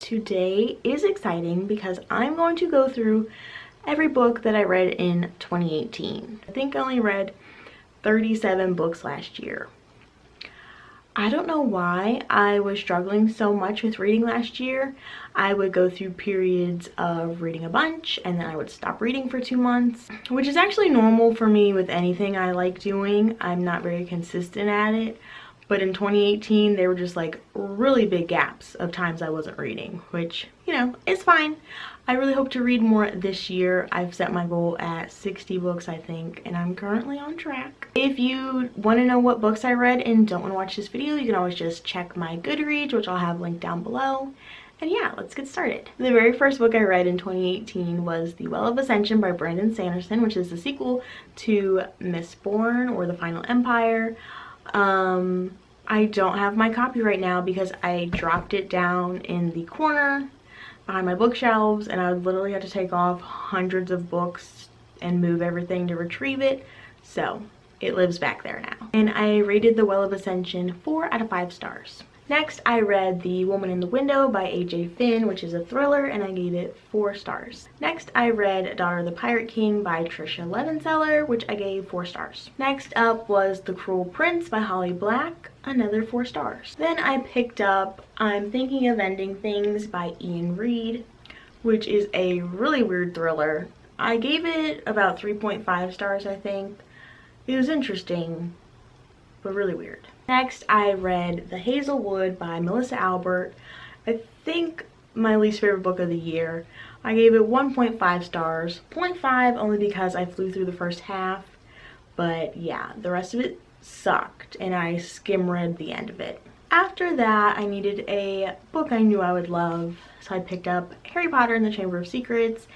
Today is exciting because I'm going to go through every book that I read in 2018. I think I only read 37 books last year. I don't know why I was struggling so much with reading last year. I would go through periods of reading a bunch and then I would stop reading for 2 months, which is actually normal for me with anything I like doing. I'm not very consistent at it. But in 2018, there were just like really big gaps of times I wasn't reading, which, you know, is fine. I really hope to read more this year. I've set my goal at 60 books, I think, and I'm currently on track. If you want to know what books I read and don't want to watch this video, you can always just check my Goodreads, which I'll have linked down below. And yeah, let's get started. The very first book I read in 2018 was The Well of Ascension by Brandon Sanderson, which is the sequel to Mistborn or The Final Empire. I don't have my copy right now because I dropped it down in the corner behind my bookshelves and I would literally have to take off hundreds of books and move everything to retrieve it. So it lives back there now. And I rated The Well of Ascension 4 out of 5 stars. Next, I read The Woman in the Window by A.J. Finn, which is a thriller, and I gave it 4 stars. Next, I read Daughter of the Pirate King by Tricia Levenseller, which I gave 4 stars. Next up was The Cruel Prince by Holly Black, another 4 stars. Then I picked up I'm Thinking of Ending Things by Ian Reid, which is a really weird thriller. I gave it about 3.5 stars, I think. It was interesting, but really weird. Next, I read The Hazelwood by Melissa Albert. I think my least favorite book of the year. I gave it 1.5 stars. 0.5 only because I flew through the first half. But yeah, the rest of it sucked and I skim read the end of it. After that, I needed a book I knew I would love. So I picked up Harry Potter and the Chamber of Secrets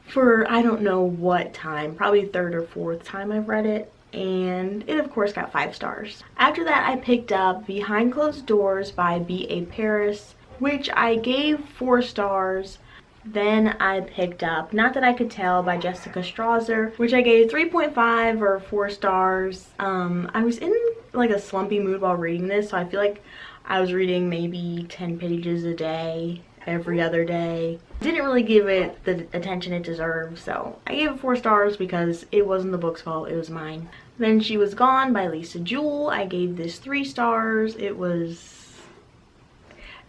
for I don't know what time. Probably 3rd or 4th time I've read it. And it of course got 5 stars. After that, I picked up Behind Closed Doors by B.A. Paris, which I gave 4 stars. Then I picked up Not That I Could Tell by Jessica Strawser, which I gave 3.5 or 4 stars. I was in like a slumpy mood while reading this, so I feel like I was reading maybe 10 pages a day, every other day. Didn't really give it the attention it deserved, so I gave it 4 stars because it wasn't the book's fault, it was mine. Then She Was Gone by Lisa Jewell. I gave this 3 stars. It was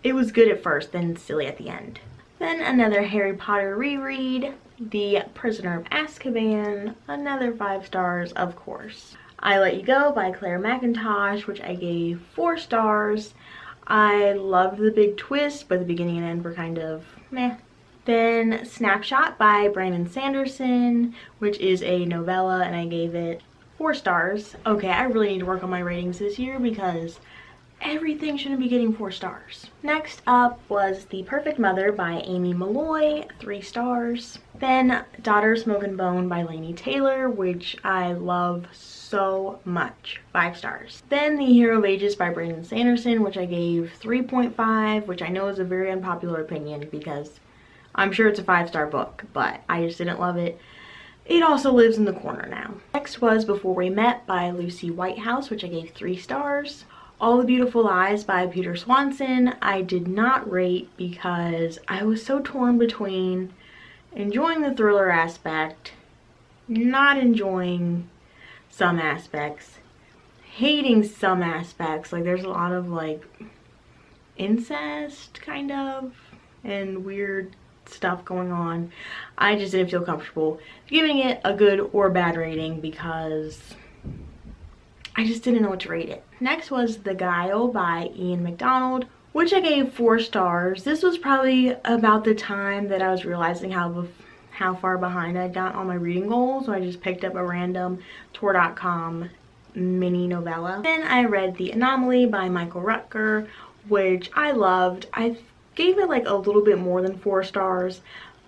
good at first, then silly at the end. Then another Harry Potter reread, The Prisoner of Azkaban, another 5 stars, of course. I Let You Go by Claire McIntosh, which I gave 4 stars. I loved the big twist, but the beginning and end were kind of meh. Then Snapshot by Brandon Sanderson, which is a novella, and I gave it 4 stars. Okay, I really need to work on my ratings this year because everything shouldn't be getting 4 stars. Next up was The Perfect Mother by Amy Malloy, 3 stars. Then Daughter of Smoke and Bone by Laini Taylor, which I love so much, 5 stars. Then The Hero of Ages by Brandon Sanderson, which I gave 3.5, which I know is a very unpopular opinion because I'm sure it's a 5-star book, but I just didn't love it. It also lives in the corner now. Next was Before We Met by Lucy Whitehouse, which I gave 3 stars. All the Beautiful Lies by Peter Swanson, I did not rate because I was so torn between enjoying the thriller aspect, not enjoying some aspects, hating some aspects. Like there's a lot of like incest kind of and weird stuff going on. I just didn't feel comfortable giving it a good or bad rating because I just didn't know what to rate it. Next was The Guile by Ian McDonald, which I gave 4 stars. This was probably about the time that I was realizing how far behind I got on my reading goals, so I just picked up a random Tor.com mini novella. Then I read The Anomaly by Michael Rutger, which I loved. I gave it like a little bit more than 4 stars,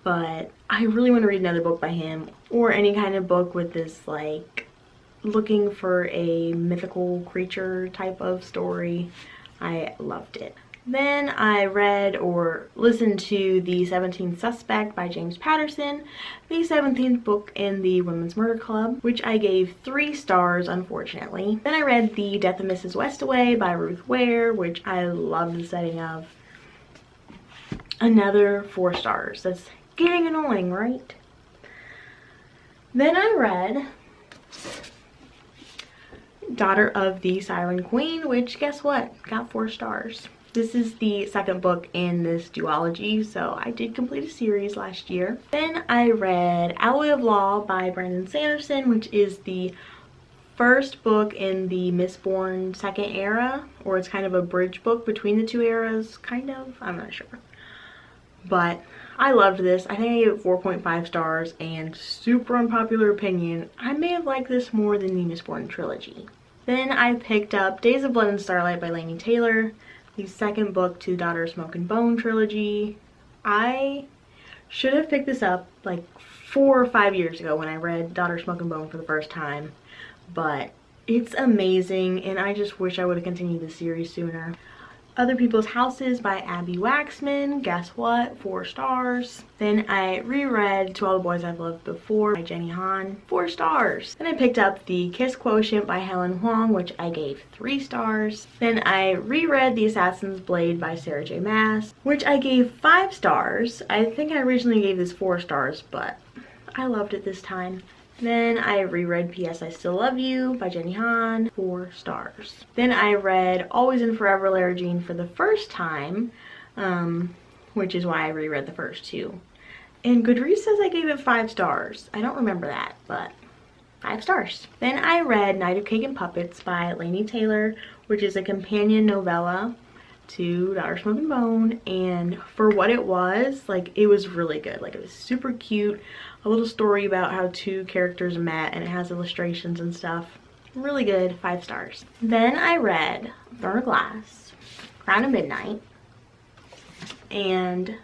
but I really want to read another book by him or any kind of book with this like looking for a mythical creature type of story. I loved it. Then I read or listened to The 17th Suspect by James Patterson, the 17th book in the Women's Murder Club, which I gave 3 stars, unfortunately. Then I read The Death of Mrs. Westaway by Ruth Ware, which I love the setting of. Another 4 stars. That's getting annoying, right? Then I read Daughter of the Siren Queen, which guess what? Got 4 stars. This is the second book in this duology, so I did complete a series last year. Then I read Alloy of Law by Brandon Sanderson, which is the first book in the Mistborn second era, or it's kind of a bridge book between the two eras, kind of, I'm not sure. But I loved this. I think I gave it 4.5 stars, and super unpopular opinion, I may have liked this more than the Mistborn trilogy. Then I picked up Days of Blood and Starlight by Laini Taylor, the second book to Daughter of Smoke and Bone trilogy. I should have picked this up like 4 or 5 years ago when I read Daughter of Smoke and Bone for the first time, but it's amazing and I just wish I would have continued the series sooner. Other People's Houses by Abby Waxman, guess what? 4 stars. Then I reread To All the Boys I've Loved Before by Jenny Han, 4 stars. Then I picked up The Kiss Quotient by Helen Huang, which I gave 3 stars. Then I reread The Assassin's Blade by Sarah J Maas, which I gave 5 stars. I think I originally gave this 4 stars, but I loved it this time. Then I reread P.S. I Still Love You by Jenny Han, 4 stars. Then I read Always and Forever Lara Jean for the first time, which is why I reread the first 2. And Goodreads says I gave it 5 stars. I don't remember that, but 5 stars. Then I read Night of Cake and Puppets by Laini Taylor, which is a companion novella to Daughter of Smoke and Bone, and for what it was, like, it was really good. Like, it was super cute, a little story about how 2 characters met, and it has illustrations and stuff. Really good, 5 stars. Then I read Throne of Glass, Crown of Midnight, and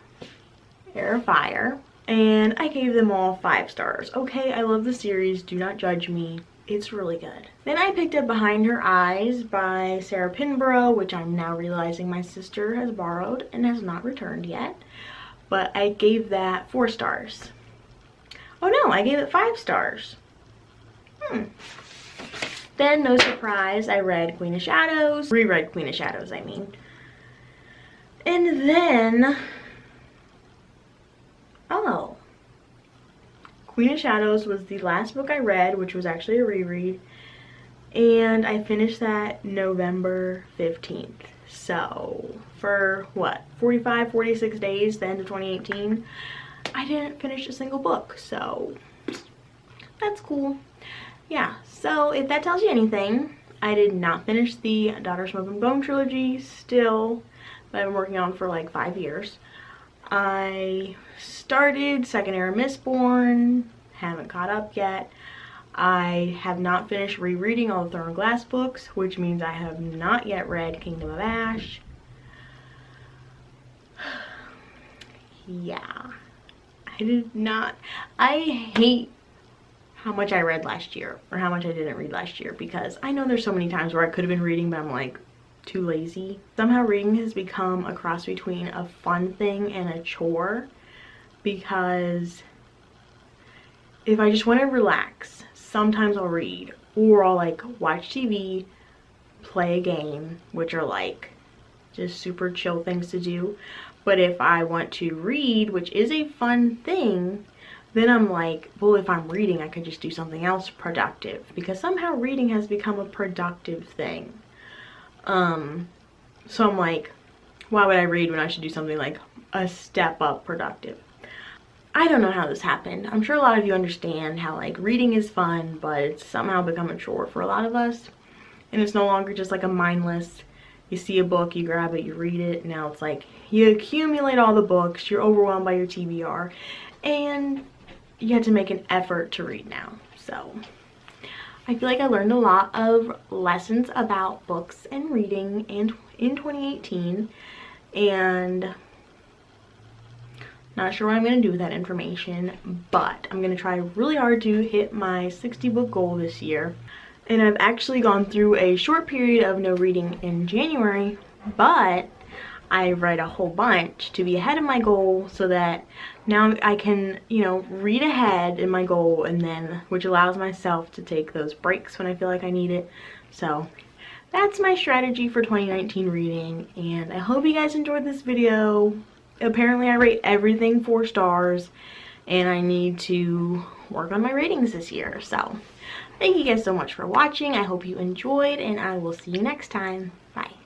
Heir of Fire, and I gave them all 5 stars. Okay, I love the series, do not judge me. It's really good. Then I picked up Behind Her Eyes by Sarah Pinborough, which I'm now realizing my sister has borrowed and has not returned yet. But I gave that 4 stars. Oh no, I gave it 5 stars. Then, no surprise, I read Queen of Shadows. Reread Queen of Shadows, I mean. And then, oh. Queen of Shadows was the last book I read, which was actually a reread, and I finished that November 15th. So for what, 45, 46 days, the end of 2018, I didn't finish a single book, so that's cool. Yeah, so if that tells you anything, I did not finish the Daughter of Smoke and Bone trilogy still, that I've been working on for like 5 years. I started Second Era Mistborn, haven't caught up yet. I have not finished rereading all the Throne of Glass books, which means I have not yet read Kingdom of Ash. Yeah, I hate how much I read last year, or how much I didn't read last year, because I know there's so many times where I could have been reading, but I'm like, too lazy. Somehow reading has become a cross between a fun thing and a chore, because if I just want to relax, sometimes I'll read, or I'll like watch TV, play a game, which are like just super chill things to do. But if I want to read, which is a fun thing, then I'm like, well, if I'm reading, I could just do something else productive, because somehow reading has become a productive thing. So I'm like, why would I read when I should do something like a step up productive? I don't know how this happened. I'm sure a lot of you understand how like reading is fun, but it's somehow become a chore for a lot of us. And it's no longer just like a mindless, you see a book, you grab it, you read it. Now it's like you accumulate all the books, you're overwhelmed by your TBR, and you have to make an effort to read now. So I feel like I learned a lot of lessons about books and reading in 2018, and not sure what I'm going to do with that information, but I'm going to try really hard to hit my 60 book goal this year. And I've actually gone through a short period of no reading in January, but I read a whole bunch to be ahead of my goal, so that now I can, you know, read ahead in my goal, and then, which allows myself to take those breaks when I feel like I need it. So that's my strategy for 2019 reading, and I hope you guys enjoyed this video. Apparently I rate everything 4 stars, and I need to work on my ratings this year. So thank you guys so much for watching. I hope you enjoyed, and I will see you next time. Bye.